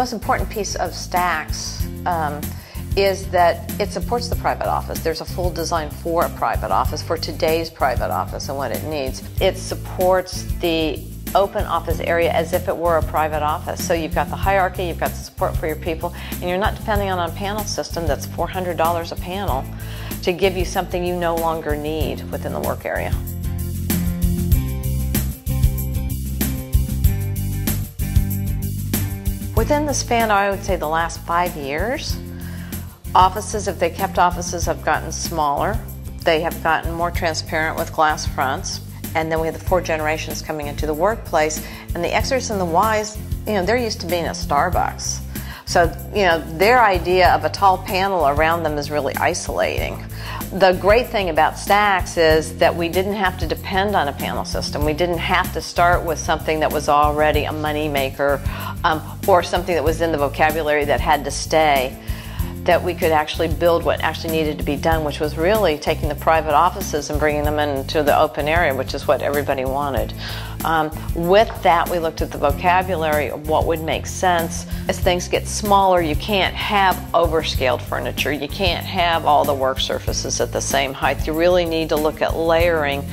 most important piece of STAKS is that it supports the private office. There's a full design for a private office, for today's private office and what it needs. It supports the open office area as if it were a private office. So you've got the hierarchy, you've got the support for your people, and you're not depending on a panel system that's $400 a panel to give you something you no longer need within the work area. Within the span, I would say the last 5 years, offices, if they kept offices, have gotten smaller. They have gotten more transparent with glass fronts. And then we have the 4 generations coming into the workplace. And the Xers and the Ys, they're used to being at Starbucks. So, their idea of a tall panel around them is really isolating. The great thing about STAKS is that we didn't have to depend on a panel system. We didn't have to start with something that was already a money maker or something that was in the vocabulary that had to stay. That we could actually build what actually needed to be done, which was really taking the private offices and bringing them into the open area, which is what everybody wanted. With that, we looked at the vocabulary of what would make sense. As things get smaller, you can't have overscaled furniture. You can't have all the work surfaces at the same height. You really need to look at layering.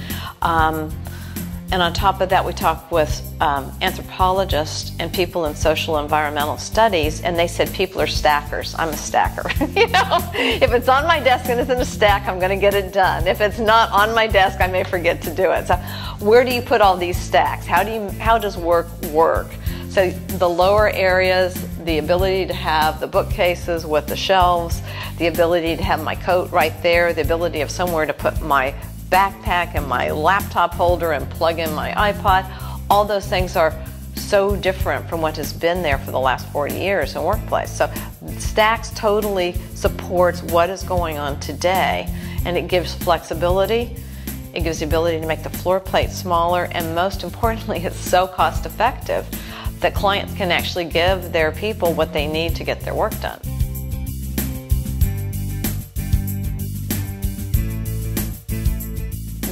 And on top of that, we talked with anthropologists and people in social environmental studies, and they said people are stackers. I'm a stacker. If it's on my desk and it's in a stack, I'm going to get it done. If it's not on my desk, I may forget to do it. So where do you put all these stacks? How does work work? So the lower areas, the ability to have the bookcases with the shelves, the ability to have my coat right there, the ability of somewhere to put my backpack and my laptop holder and plug in my iPod. All those things are so different from what has been there for the last 40 years in workplace. So STAKS totally supports what is going on today, and it gives flexibility. It gives the ability to make the floor plate smaller, and most importantly, it's so cost effective that clients can actually give their people what they need to get their work done.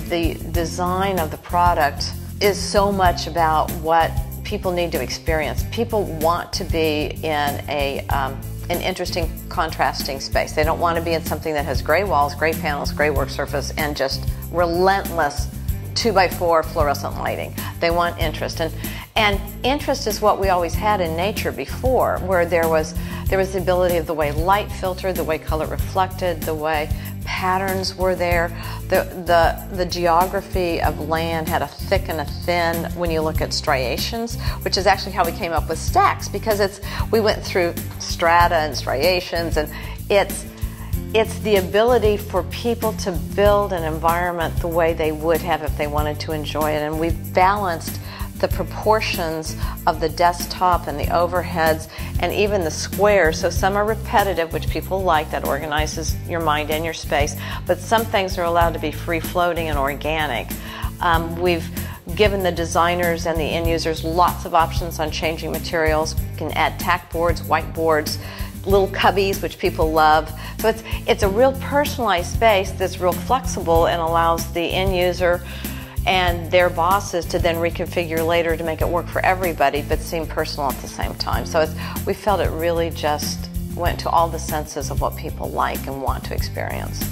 The design of the product is so much about what people need to experience. People want to be in an interesting, contrasting space. They don't want to be in something that has gray walls, gray panels, gray work surface, and just relentless 2x4 fluorescent lighting. They want interest. And interest is what we always had in nature before, where there was the ability of the way light filtered, the way color reflected, the way patterns were there. The geography of land had a thick and a thin when you look at striations, which is actually how we came up with STAKS, because we went through strata and striations, and it's the ability for people to build an environment the way they would have if they wanted to enjoy it. And we've balanced the proportions of the desktop and the overheads and even the squares. So some are repetitive, which people like, that organizes your mind and your space, but some things are allowed to be free-floating and organic. We've given the designers and the end users lots of options on changing materials. You can add tack boards, whiteboards, little cubbies, which people love. So it's a real personalized space that's real flexible and allows the end user and their bosses to then reconfigure later to make it work for everybody but seem personal at the same time. So we felt it really just went to all the senses of what people like and want to experience.